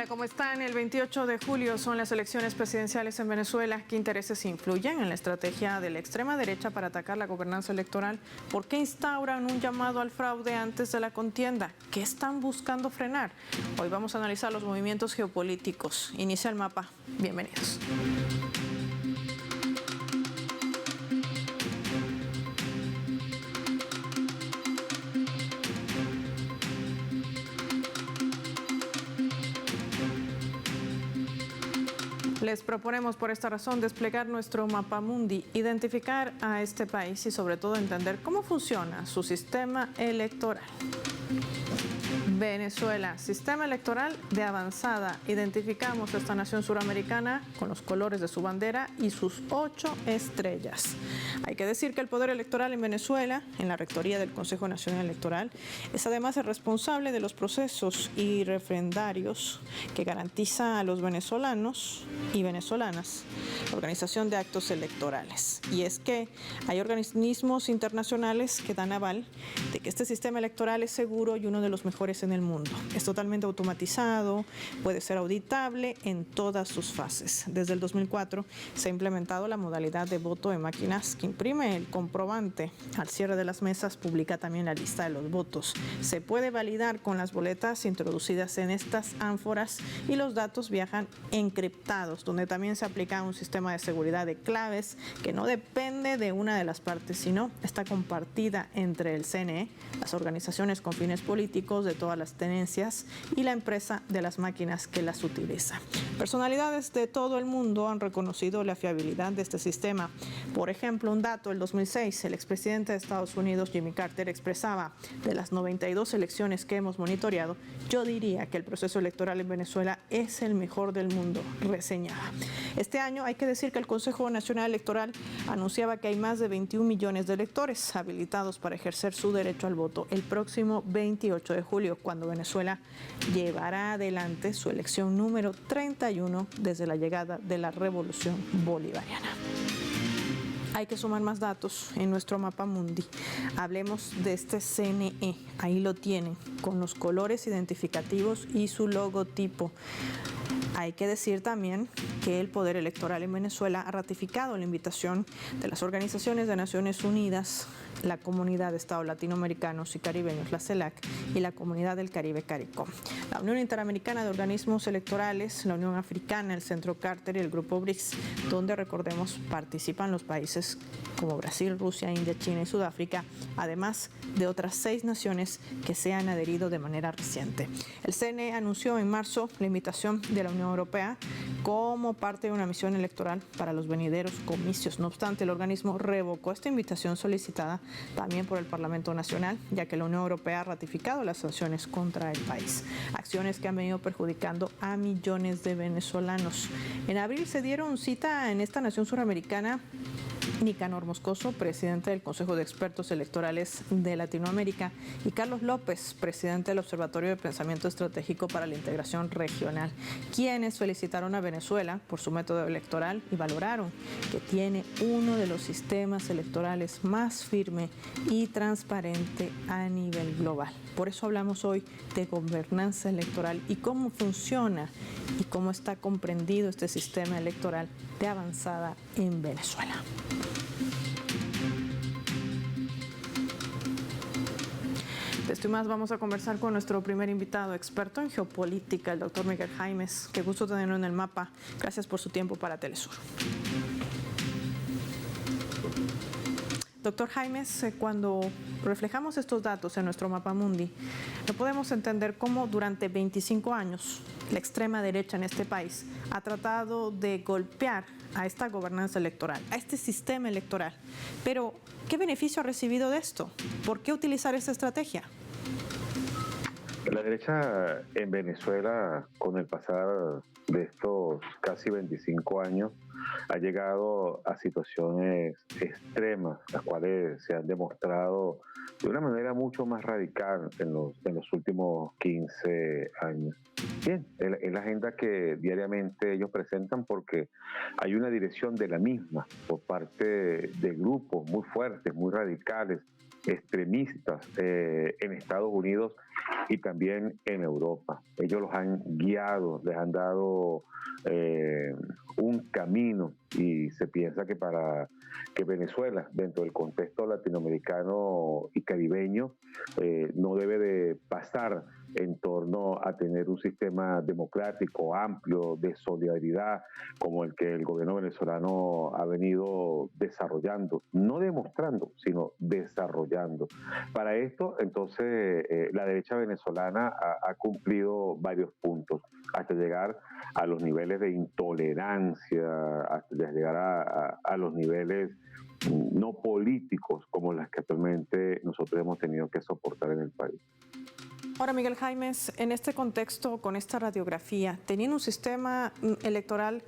Hola, ¿cómo están? El 28 de julio son las elecciones presidenciales en Venezuela. ¿Qué intereses influyen en la estrategia de la extrema derecha para atacar la gobernanza electoral? ¿Por qué instauran un llamado al fraude antes de la contienda? ¿Qué están buscando frenar? Hoy vamos a analizar los movimientos geopolíticos. Inicia el mapa. Bienvenidos. Les proponemos por esta razón desplegar nuestro mapa mundi, identificar a este país y sobre todo entender cómo funciona su sistema electoral. Venezuela, sistema electoral de avanzada. Identificamos esta nación suramericana con los colores de su bandera y sus 8 estrellas. Hay que decir que el poder electoral en Venezuela, en la rectoría del Consejo Nacional Electoral, es además el responsable de los procesos y referendarios que garantiza a los venezolanos y venezolanas la organización de actos electorales. Y es que hay organismos internacionales que dan aval de que este sistema electoral es seguro y uno de los mejores en el mundo. Es totalmente automatizado, puede ser auditable en todas sus fases. Desde el 2004 se ha implementado la modalidad de voto de máquinas que imprime el comprobante. Al cierre de las mesas publica también la lista de los votos. Se puede validar con las boletas introducidas en estas ánforas y los datos viajan encriptados, donde también se aplica un sistema de seguridad de claves que no depende de una de las partes, sino está compartida entre el CNE, las organizaciones con fines políticos de todas las tenencias y la empresa de las máquinas que las utiliza. Personalidades de todo el mundo han reconocido la fiabilidad de este sistema. Por ejemplo, un dato, el 2006, el expresidente de Estados Unidos, Jimmy Carter, expresaba: de las 92 elecciones que hemos monitoreado, yo diría que el proceso electoral en Venezuela es el mejor del mundo, reseñaba. Este año hay que decir que el Consejo Nacional Electoral anunciaba que hay más de 21 millones de electores habilitados para ejercer su derecho al voto el próximo 28 de julio, cuando Venezuela llevará adelante su elección número 31 desde la llegada de la Revolución Bolivariana. Hay que sumar más datos en nuestro mapa mundi. Hablemos de este CNE, ahí lo tienen, con los colores identificativos y su logotipo. Hay que decir también que el Poder Electoral en Venezuela ha ratificado la invitación de las organizaciones de Naciones Unidas, la Comunidad de Estados Latinoamericanos y Caribeños, la CELAC, y la Comunidad del Caribe, CARICOM, la Unión Interamericana de Organismos Electorales, la Unión Africana, el Centro Carter y el Grupo BRICS, donde, recordemos, participan los países como Brasil, Rusia, India, China y Sudáfrica, además de otras 6 naciones que se han adherido de manera reciente. El CNE anunció en marzo la invitación de la Unión Europea como parte de una misión electoral para los venideros comicios. No obstante, el organismo revocó esta invitación solicitada también por el Parlamento Nacional, ya que la Unión Europea ha ratificado las sanciones contra el país, acciones que han venido perjudicando a millones de venezolanos. En abril se dieron cita en esta nación suramericana Nicanor Moscoso, presidente del Consejo de Expertos Electorales de Latinoamérica, y Carlos López, presidente del Observatorio de Pensamiento Estratégico para la Integración Regional, quienes felicitaron a Venezuela por su método electoral y valoraron que tiene uno de los sistemas electorales más firme y transparente a nivel global. Por eso hablamos hoy de gobernanza electoral y cómo funciona y cómo está comprendido este sistema electoral de avanzada en Venezuela. De esto y más vamos a conversar con nuestro primer invitado, experto en geopolítica, el doctor Miguel Jaimes. Qué gusto tenerlo en el mapa. Gracias por su tiempo para Telesur. Doctor Jaimes, cuando reflejamos estos datos en nuestro mapa mundi, no podemos entender cómo durante 25 años la extrema derecha en este país ha tratado de golpear a esta gobernanza electoral, a este sistema electoral. Pero, ¿qué beneficio ha recibido de esto? ¿Por qué utilizar esta estrategia? La derecha en Venezuela, con el pasar de estos casi 25 años, ha llegado a situaciones extremas, las cuales se han demostrado de una manera mucho más radical en los últimos 15 años. Bien, es la agenda que diariamente ellos presentan, porque hay una dirección de la misma por parte de grupos muy fuertes, muy radicales, extremistas en Estados Unidos y también en Europa. Ellos los han guiado, les han dado un camino, y se piensa que para que Venezuela, dentro del contexto latinoamericano y caribeño, no debe de pasar en torno a tener un sistema democrático amplio de solidaridad como el que el gobierno venezolano ha venido desarrollando, no demostrando, sino desarrollando. Para esto, entonces, la derecha venezolana ha cumplido varios puntos hasta llegar a los niveles de intolerancia, hasta llegar a los niveles no políticos como las que actualmente nosotros hemos tenido que soportar en el país. Ahora, Miguel Jaimes, en este contexto, con esta radiografía, teniendo un sistema electoral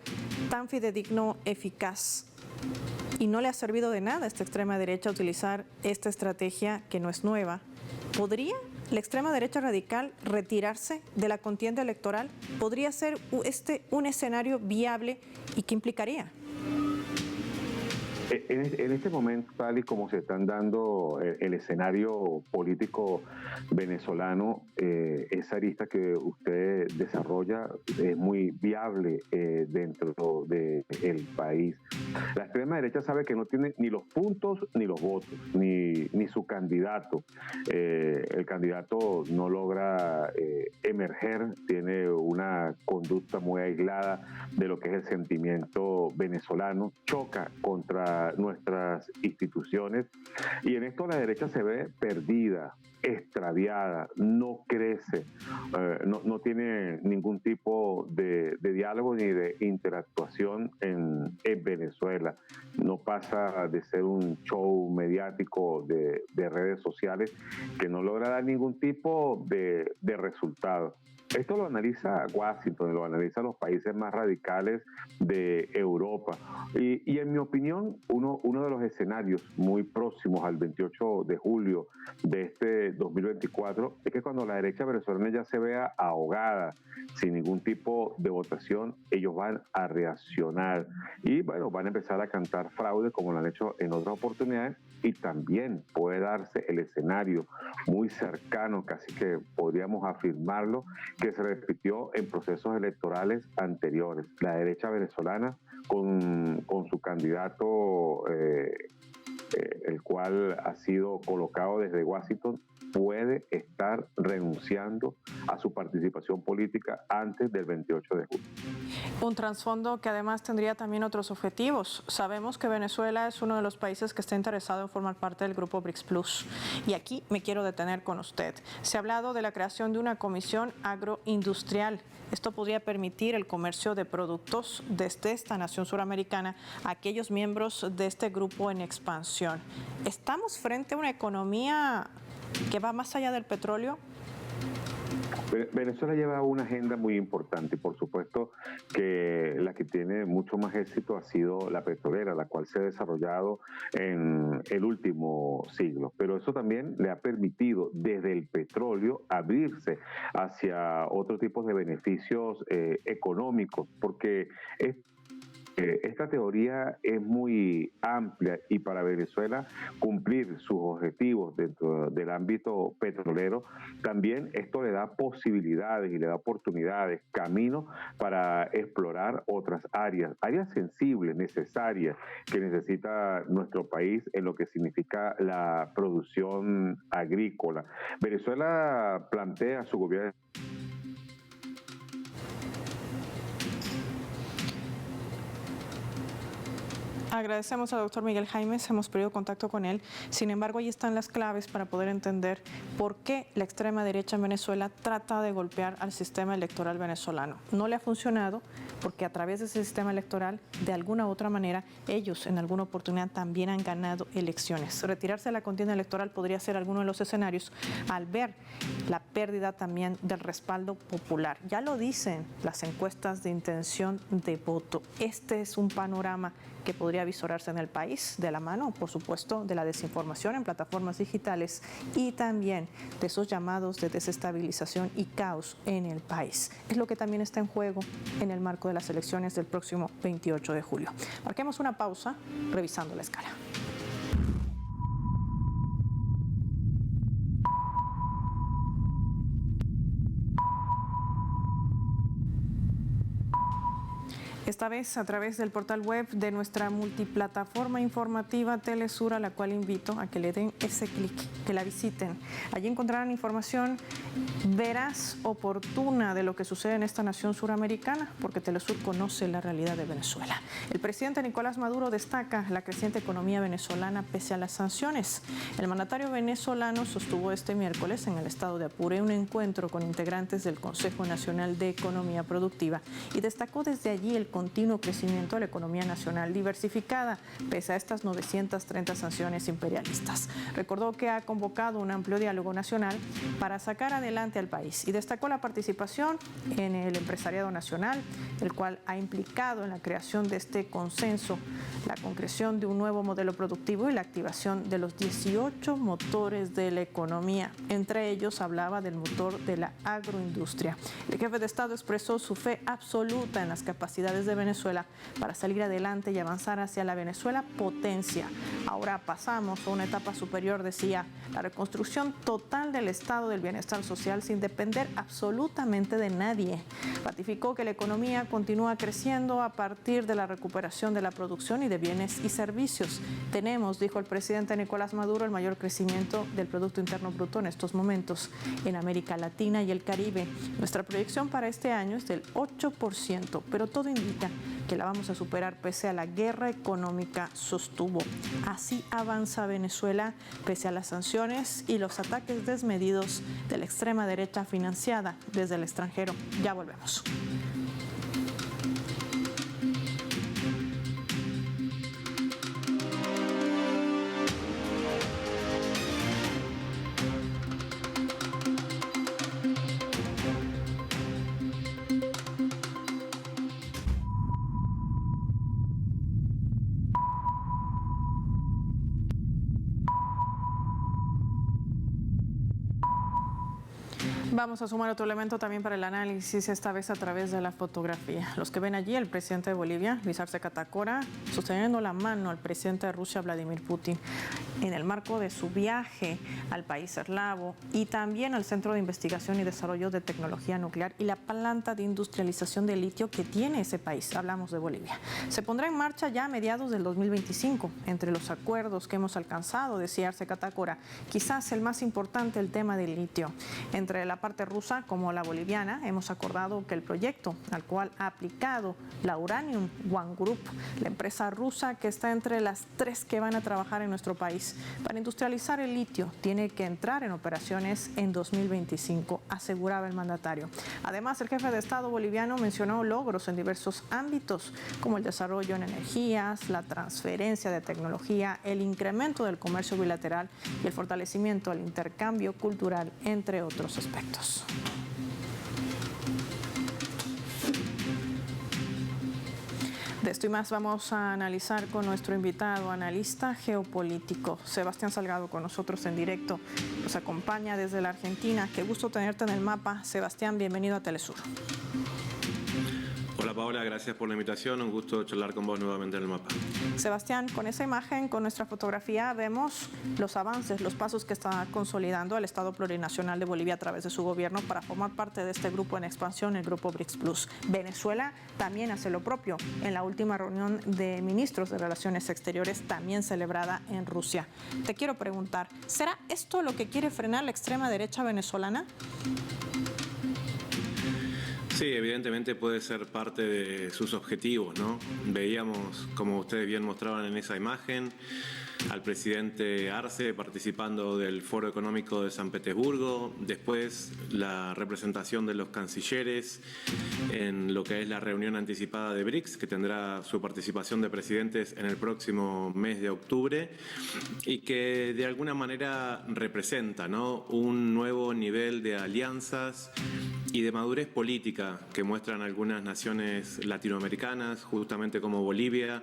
tan fidedigno, eficaz, y no le ha servido de nada a esta extrema derecha utilizar esta estrategia que no es nueva, ¿podría la extrema derecha radical retirarse de la contienda electoral? ¿Podría ser un escenario viable y qué implicaría? En este momento, tal y como se están dando el escenario político venezolano, esa arista que usted desarrolla es muy viable dentro del país. La extrema derecha sabe que no tiene ni los puntos ni los votos, ni su candidato. El candidato no logra emerger, tiene una conducta muy aislada de lo que es el sentimiento venezolano, choca contra nuestras instituciones, y en esto la derecha se ve perdida, extraviada, no crece, no tiene ningún tipo de diálogo ni de interactuación en Venezuela. No pasa de ser un show mediático de redes sociales que no logra dar ningún tipo de resultado. Esto lo analiza Washington, lo analizan los países más radicales de Europa. Y en mi opinión, uno de los escenarios muy próximos al 28 de julio de este 2024 es que cuando la derecha venezolana ya se vea ahogada, sin ningún tipo de votación, ellos van a reaccionar y, bueno, van a empezar a cantar fraude como lo han hecho en otras oportunidades, y también puede darse el escenario muy cercano, casi que podríamos afirmarlo, que se repitió en procesos electorales anteriores. La derecha venezolana con su candidato, el cual ha sido colocado desde Washington, puede estar renunciando a su participación política antes del 28 de julio. Un trasfondo que además tendría también otros objetivos. Sabemos que Venezuela es uno de los países que está interesado en formar parte del grupo BRICS Plus. Y aquí me quiero detener con usted. Se ha hablado de la creación de una comisión agroindustrial. Esto podría permitir el comercio de productos desde esta nación suramericana a aquellos miembros de este grupo en expansión. ¿Estamos frente a una economía que va más allá del petróleo? Venezuela lleva una agenda muy importante, y por supuesto que la que tiene mucho más éxito ha sido la petrolera, la cual se ha desarrollado en el último siglo. Pero eso también le ha permitido desde el petróleo abrirse hacia otro tipo de beneficios económicos, porque esta teoría es muy amplia, y para Venezuela cumplir sus objetivos dentro del ámbito petrolero, también esto le da posibilidades y le da oportunidades, caminos para explorar otras áreas sensibles, necesarias, que necesita nuestro país en lo que significa la producción agrícola. Venezuela plantea su gobierno. Agradecemos al doctor Miguel Jaimes, hemos perdido contacto con él. Sin embargo, ahí están las claves para poder entender por qué la extrema derecha en Venezuela trata de golpear al sistema electoral venezolano. No le ha funcionado porque a través de ese sistema electoral, de alguna u otra manera, ellos en alguna oportunidad también han ganado elecciones. Retirarse de la contienda electoral podría ser alguno de los escenarios al ver la pérdida también del respaldo popular. Ya lo dicen las encuestas de intención de voto. Este es un panorama que podría visorarse en el país de la mano, por supuesto, de la desinformación en plataformas digitales y también de esos llamados de desestabilización y caos en el país. Es lo que también está en juego en el marco de las elecciones del próximo 28 de julio. Marquemos una pausa revisando la escala. esta vez a través del portal web de nuestra multiplataforma informativa Telesur, a la cual invito a que le den ese clic, que la visiten. Allí encontrarán información veraz, oportuna de lo que sucede en esta nación suramericana, porque Telesur conoce la realidad de Venezuela. El presidente Nicolás Maduro destaca la creciente economía venezolana pese a las sanciones. El mandatario venezolano sostuvo este miércoles en el estado de Apure un encuentro con integrantes del Consejo Nacional de Economía Productiva y destacó desde allí el continuo crecimiento de la economía nacional diversificada, pese a estas 930 sanciones imperialistas. Recordó que ha convocado un amplio diálogo nacional para sacar adelante al país y destacó la participación en el empresariado nacional, el cual ha implicado en la creación de este consenso, la concreción de un nuevo modelo productivo y la activación de los 18 motores de la economía. Entre ellos hablaba del motor de la agroindustria. El jefe de Estado expresó su fe absoluta en las capacidades de Venezuela para salir adelante y avanzar hacia la Venezuela potencia. Ahora pasamos a una etapa superior, decía, la reconstrucción total del estado del bienestar social sin depender absolutamente de nadie. Ratificó que la economía continúa creciendo a partir de la recuperación de la producción y de bienes y servicios. Tenemos, dijo el presidente Nicolás Maduro, el mayor crecimiento del Producto Interno Bruto en estos momentos en América Latina y el Caribe. Nuestra proyección para este año es del 8%, pero todo indica que la vamos a superar pese a la guerra económica, sostuvo. Así avanza Venezuela pese a las sanciones y los ataques desmedidos de la extrema derecha financiada desde el extranjero. Ya volvemos. Vamos a sumar otro elemento también para el análisis, esta vez a través de la fotografía. Los que ven allí, el presidente de Bolivia, Luis Arce Catacora, sosteniendo la mano al presidente de Rusia, Vladimir Putin, en el marco de su viaje al país eslavo y también al Centro de Investigación y Desarrollo de Tecnología Nuclear y la planta de industrialización de litio que tiene ese país. Hablamos de Bolivia. Se pondrá en marcha ya a mediados del 2025. Entre los acuerdos que hemos alcanzado, decía Arce Catacora, quizás el más importante, el tema del litio. Entre la parte rusa como la boliviana, hemos acordado que el proyecto al cual ha aplicado la Uranium One Group, la empresa rusa que está entre las 3 que van a trabajar en nuestro país para industrializar el litio, tiene que entrar en operaciones en 2025, aseguraba el mandatario. Además, el jefe de Estado boliviano mencionó logros en diversos ámbitos, como el desarrollo en energías, la transferencia de tecnología, el incremento del comercio bilateral y el fortalecimiento del intercambio cultural, entre otros aspectos. De esto y más vamos a analizar con nuestro invitado, analista geopolítico, Sebastián Salgado, con nosotros en directo. Nos acompaña desde la Argentina. Qué gusto tenerte en el mapa. Sebastián, bienvenido a Telesur. Hola Paola, gracias por la invitación, un gusto charlar con vos nuevamente en el mapa. Sebastián, con esa imagen, con nuestra fotografía, vemos los avances, los pasos que está consolidando el Estado Plurinacional de Bolivia a través de su gobierno para formar parte de este grupo en expansión, el Grupo BRICS Plus. Venezuela también hace lo propio en la última reunión de ministros de Relaciones Exteriores, también celebrada en Rusia. Te quiero preguntar, ¿será esto lo que quiere frenar la extrema derecha venezolana? Sí, evidentemente puede ser parte de sus objetivos, ¿no? Veíamos, como ustedes bien mostraban en esa imagen, al presidente Arce participando del Foro Económico de San Petersburgo, después la representación de los cancilleres en lo que es la reunión anticipada de BRICS, que tendrá su participación de presidentes en el próximo mes de octubre y que de alguna manera representa, ¿no?, un nuevo nivel de alianzas y de madurez política que muestran algunas naciones latinoamericanas, justamente como Bolivia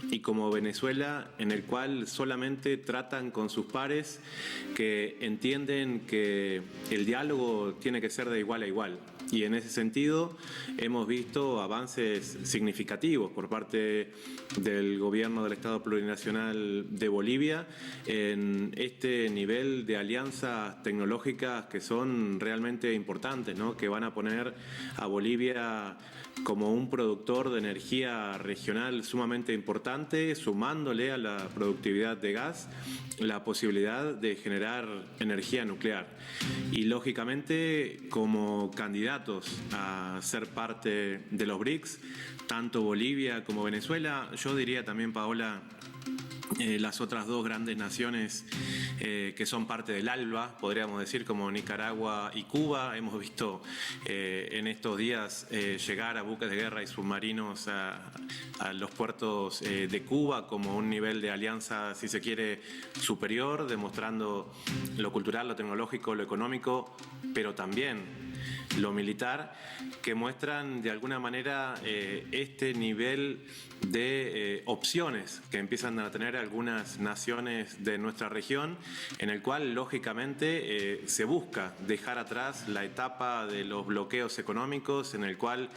y como Venezuela, en el cual solamente tratan con sus pares, que entienden que el diálogo tiene que ser de igual a igual. Y en ese sentido hemos visto avances significativos por parte del gobierno del Estado Plurinacional de Bolivia en este nivel de alianzas tecnológicas que son realmente importantes, ¿no?, que que van a poner a Bolivia como un productor de energía regional sumamente importante, sumándole a la productividad de gas la posibilidad de generar energía nuclear. Y lógicamente, como candidatos a ser parte de los BRICS, tanto Bolivia como Venezuela, yo diría también, Paola, las otras dos grandes naciones que son parte del ALBA, podríamos decir, como Nicaragua y Cuba. Hemos visto en estos días llegar a buques de guerra y submarinos a los puertos de Cuba como un nivel de alianza, si se quiere, superior, demostrando lo cultural, lo tecnológico, lo económico, pero también lo militar, que muestran de alguna manera este nivel de opciones que empiezan a tener algunas naciones de nuestra región, en el cual lógicamente se busca dejar atrás la etapa de los bloqueos económicos, en el cual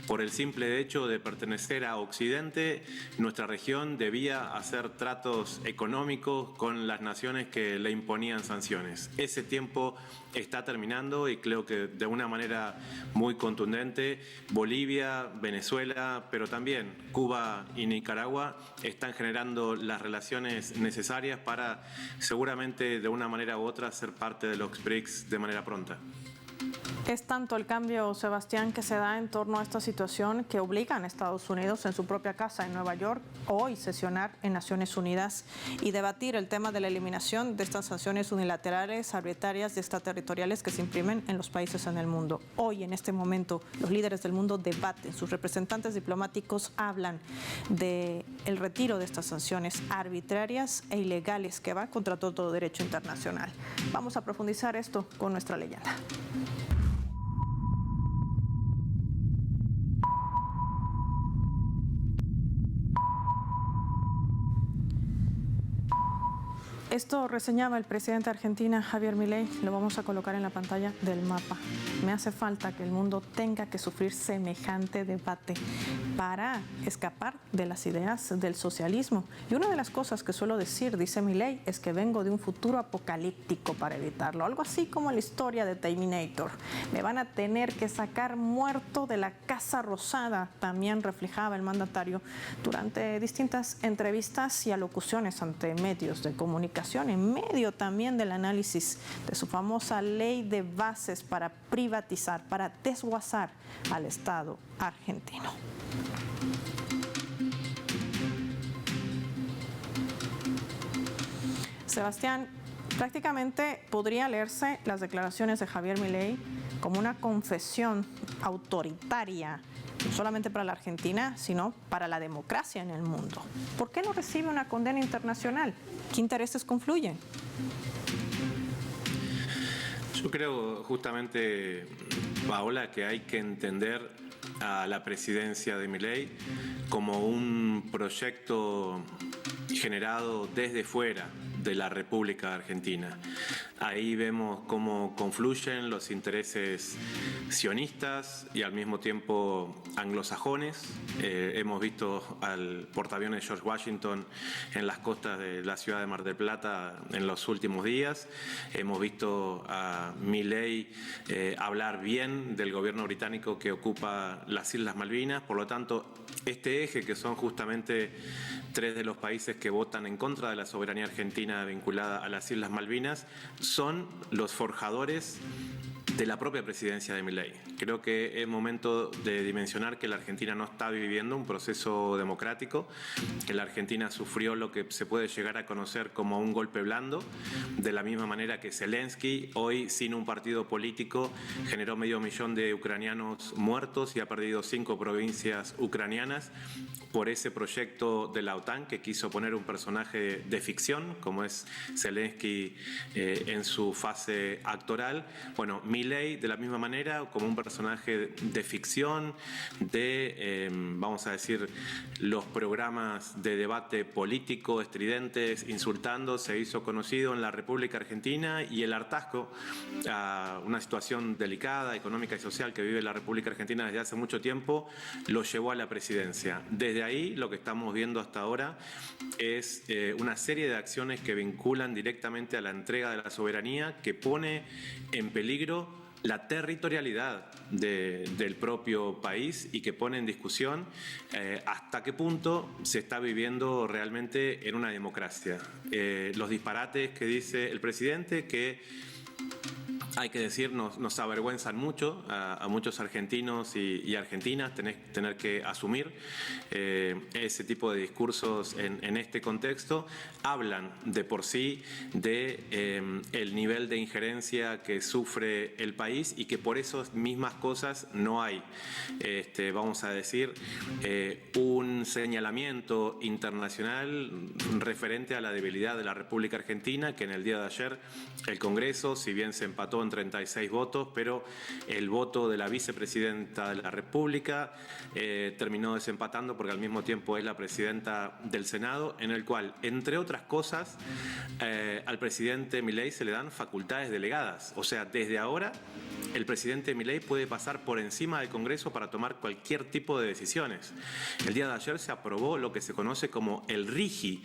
por el simple hecho de pertenecer a Occidente, nuestra región debía hacer tratos económicos con las naciones que le imponían sanciones. Ese tiempo está terminando y creo que de una manera muy contundente Bolivia, Venezuela, pero también Cuba y Nicaragua están generando las relaciones necesarias para seguramente de una manera u otra ser parte de los BRICS de manera pronta. Es tanto el cambio, Sebastián, que se da en torno a esta situación que obligan a Estados Unidos en su propia casa en Nueva York hoy sesionar en Naciones Unidas y debatir el tema de la eliminación de estas sanciones unilaterales, arbitrarias y extraterritoriales que se imprimen en los países en el mundo. Hoy, en este momento, los líderes del mundo debaten, sus representantes diplomáticos hablan del retiro de estas sanciones arbitrarias e ilegales que va contra todo derecho internacional. Vamos a profundizar esto con nuestra leyenda. Esto reseñaba el presidente de Argentina, Javier Milei. Lo vamos a colocar en la pantalla del mapa. Me hace falta que el mundo tenga que sufrir semejante debate para escapar de las ideas del socialismo. Y una de las cosas que suelo decir, dice Milei, es que vengo de un futuro apocalíptico para evitarlo. Algo así como la historia de Terminator. Me van a tener que sacar muerto de la Casa Rosada, también reflejaba el mandatario durante distintas entrevistas y alocuciones ante medios de comunicación, en medio también del análisis de su famosa ley de bases para privatizar, para desguazar al Estado argentino. Sebastián, prácticamente podría leerse las declaraciones de Javier Milei como una confesión autoritaria, no solamente para la Argentina, sino para la democracia en el mundo. ¿Por qué no recibe una condena internacional? ¿Qué intereses confluyen? Yo creo justamente, Paola, que hay que entender a la presidencia de Milei como un proyecto generado desde fuera de la República Argentina. Ahí vemos cómo confluyen los intereses sionistas y al mismo tiempo anglosajones. Hemos visto al portaaviones George Washington en las costas de la ciudad de Mar del Plata en los últimos días. Hemos visto a Milei hablar bien del gobierno británico que ocupa las Islas Malvinas. Por lo tanto, este eje, que son justamente 3 de los países que votan en contra de la soberanía argentina vinculada a las Islas Malvinas, son los forjadores de la propia presidencia de Milei. Creo que es momento de dimensionar que la Argentina no está viviendo un proceso democrático, que la Argentina sufrió lo que se puede llegar a conocer como un golpe blando, de la misma manera que Zelensky, hoy sin un partido político, generó 500.000 de ucranianos muertos y ha perdido 5 provincias ucranianas por ese proyecto de la OTAN que quiso poner un personaje de ficción, como es Zelensky en su fase actoral. Bueno, Milei, de la misma manera, como un personaje de ficción, de, vamos a decir, los programas de debate político estridentes, insultando, se hizo conocido en la República Argentina, y el hartazgo a una situación delicada, económica y social que vive la República Argentina desde hace mucho tiempo, lo llevó a la presidencia. Desde ahí, lo que estamos viendo hasta ahora es una serie de acciones que vinculan directamente a la entrega de la soberanía, que pone en peligro la territorialidad del propio país y que pone en discusión hasta qué punto se está viviendo realmente en una democracia. Los disparates que dice el presidente, que hay que decir, nos avergüenzan mucho a muchos argentinos y argentinas tener que asumir ese tipo de discursos en este contexto. Hablan de por sí de el nivel de injerencia que sufre el país y que por esas mismas cosas no hay, vamos a decir, un señalamiento internacional referente a la debilidad de la República Argentina, que en el día de ayer el Congreso, si bien se empató en 36 votos, pero el voto de la vicepresidenta de la República terminó desempatando porque al mismo tiempo es la presidenta del Senado, en el cual, entre otras cosas, al presidente Milei se le dan facultades delegadas. O sea, desde ahora el presidente Milei puede pasar por encima del Congreso para tomar cualquier tipo de decisiones. El día de ayer se aprobó lo que se conoce como el RIGI,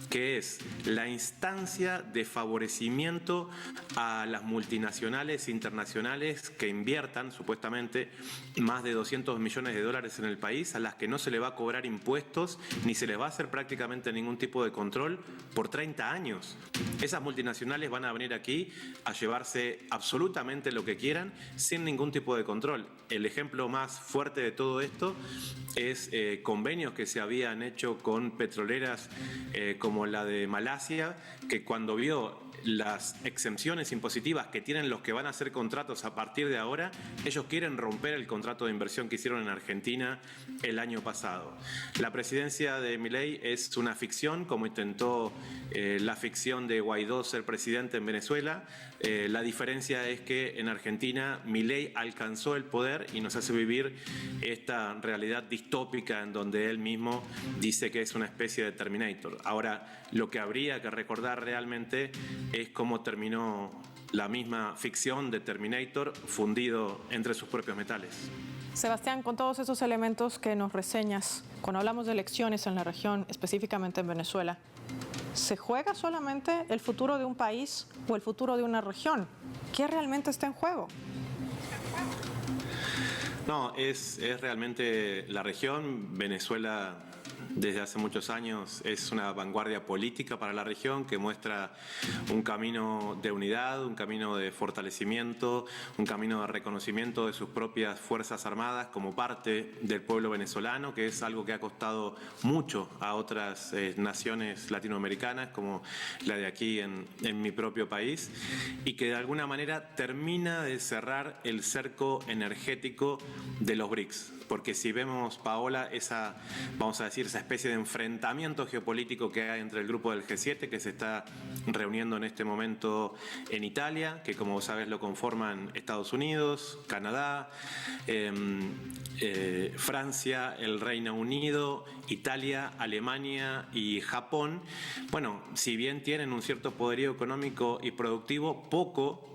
que es la instancia de favorecimiento a las multinacionales internacionales que inviertan supuestamente más de 200 millones de dólares en el país, a las que no se le va a cobrar impuestos ni se les va a hacer prácticamente ningún tipo de control por 30 años. Esas multinacionales van a venir aquí a llevarse absolutamente lo que quieran sin ningún tipo de control. El ejemplo más fuerte de todo esto es convenios que se habían hecho con petroleras como la de Malasia, que cuando vio las exenciones impositivas que tienen los que van a hacer contratos a partir de ahora, ellos quieren romper el contrato de inversión que hicieron en Argentina el año pasado. La presidencia de Milei es una ficción, como intentó la ficción de Guaidó ser presidente en Venezuela. La diferencia es que en Argentina Milei alcanzó el poder y nos hace vivir esta realidad distópica en donde él mismo dice que es una especie de Terminator. Ahora, lo que habría que recordar realmente es cómo terminó la misma ficción de Terminator fundido entre sus propios metales. Sebastián, con todos esos elementos que nos reseñas, cuando hablamos de elecciones en la región, específicamente en Venezuela, ¿se juega solamente el futuro de un país o el futuro de una región? ¿Qué realmente está en juego? No, es realmente la región. Venezuela desde hace muchos años es una vanguardia política para la región que muestra un camino de unidad, un camino de fortalecimiento, un camino de reconocimiento de sus propias Fuerzas Armadas como parte del pueblo venezolano, que es algo que ha costado mucho a otras naciones latinoamericanas como la de aquí en mi propio país, y que de alguna manera termina de cerrar el cerco energético de los BRICS. Porque si vemos, Paola, esa especie de enfrentamiento geopolítico que hay entre el grupo del G7, que se está reuniendo en este momento en Italia, que como sabes lo conforman Estados Unidos, Canadá, Francia, el Reino Unido, Italia, Alemania y Japón. Bueno, si bien tienen un cierto poderío económico y productivo, poco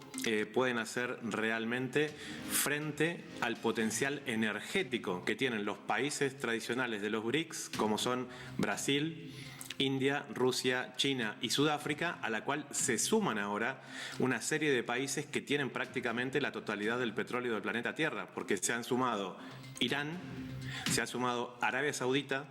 pueden hacer realmente frente al potencial energético que tienen los países tradicionales de los BRICS, como son Brasil, India, Rusia, China y Sudáfrica, a la cual se suman ahora una serie de países que tienen prácticamente la totalidad del petróleo del planeta Tierra, porque se han sumado Irán, se ha sumado Arabia Saudita,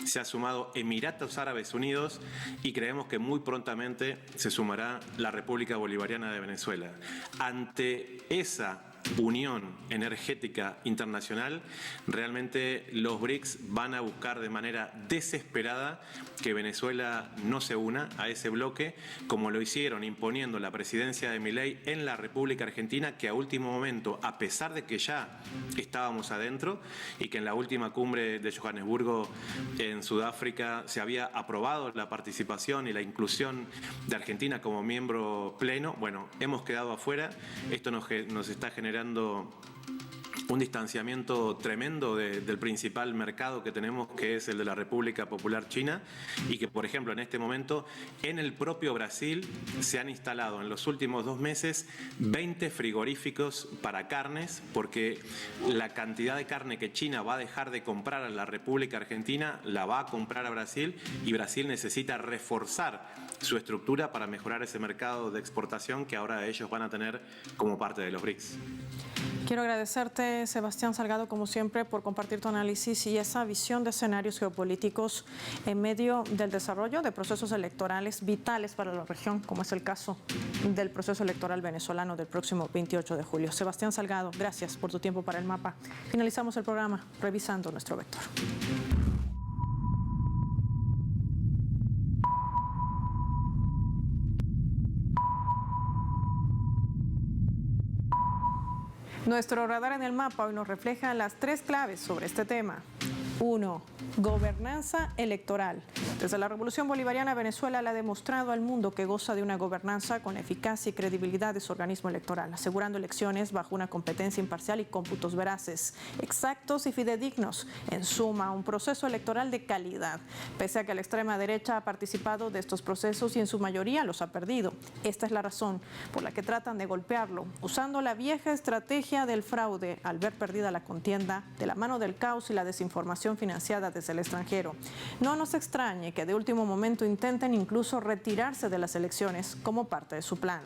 se ha sumado Emiratos Árabes Unidos y creemos que muy prontamente se sumará la República Bolivariana de Venezuela. Ante esa unión energética internacional, realmente los BRICS van a buscar de manera desesperada que Venezuela no se una a ese bloque, como lo hicieron imponiendo la presidencia de Milei en la República Argentina, que a último momento, a pesar de que ya estábamos adentro y que en la última cumbre de Johannesburgo en Sudáfrica se había aprobado la participación y la inclusión de Argentina como miembro pleno, bueno, hemos quedado afuera. Esto nos está generando un distanciamiento tremendo del principal mercado que tenemos, que es el de la República Popular China, y que, por ejemplo, en este momento, en el propio Brasil se han instalado en los últimos 2 meses 20 frigoríficos para carnes, porque la cantidad de carne que China va a dejar de comprar a la República Argentina la va a comprar a Brasil, y Brasil necesita reforzar su estructura para mejorar ese mercado de exportación que ahora ellos van a tener como parte de los BRICS. Quiero agradecerte, Sebastián Salgado, como siempre, por compartir tu análisis y esa visión de escenarios geopolíticos en medio del desarrollo de procesos electorales vitales para la región, como es el caso del proceso electoral venezolano del próximo 28 de julio. Sebastián Salgado, gracias por tu tiempo para El Mapa. Finalizamos el programa revisando nuestro vector. Nuestro radar en El Mapa hoy nos refleja las 3 claves sobre este tema. 1. Gobernanza electoral. Desde la Revolución Bolivariana, Venezuela le ha demostrado al mundo que goza de una gobernanza con eficacia y credibilidad de su organismo electoral, asegurando elecciones bajo una competencia imparcial y cómputos veraces, exactos y fidedignos. En suma, un proceso electoral de calidad. Pese a que la extrema derecha ha participado de estos procesos y en su mayoría los ha perdido. Esta es la razón por la que tratan de golpearlo, usando la vieja estrategia del fraude al ver perdida la contienda de la mano del caos y la desinformación financiada desde el extranjero. No nos extrañe que de último momento intenten incluso retirarse de las elecciones como parte de su plan.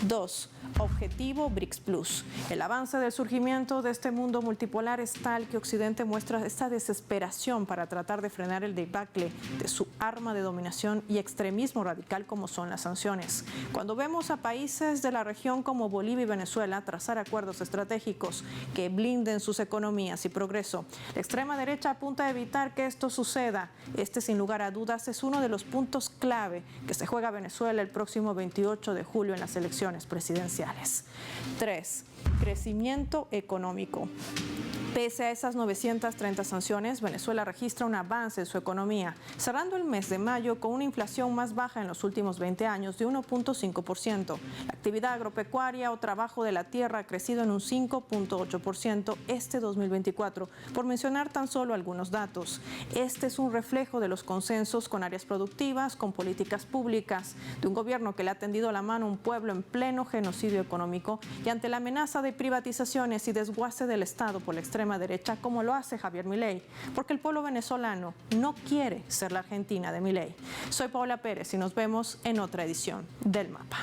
2. Objetivo BRICS Plus. El avance del surgimiento de este mundo multipolar es tal que Occidente muestra esta desesperación para tratar de frenar el debacle de su arma de dominación y extremismo radical como son las sanciones. Cuando vemos a países de la región como Bolivia y Venezuela trazar acuerdos estratégicos que blinden sus economías y progreso, la extrema derecha apunta a evitar que esto suceda. Este, sin lugar a dudas, es uno de los puntos clave que se juega Venezuela el próximo 28 de julio en las elecciones presidenciales. 3. Crecimiento económico. Pese a esas 930 sanciones, Venezuela registra un avance en su economía, cerrando el mes de mayo con una inflación más baja en los últimos 20 años de 1.5%. La actividad agropecuaria o trabajo de la tierra ha crecido en un 5.8% este 2024, por mencionar tan solo algunos datos. Este es un reflejo de los consensos con áreas productivas, con políticas públicas, de un gobierno que le ha tendido la mano a un pueblo en pleno genocidio económico y ante la amenaza de privatizaciones y desguace del Estado por la extrema derecha, como lo hace Javier Milei, porque el pueblo venezolano no quiere ser la Argentina de Milei. Soy Paola Pérez y nos vemos en otra edición del Mapa.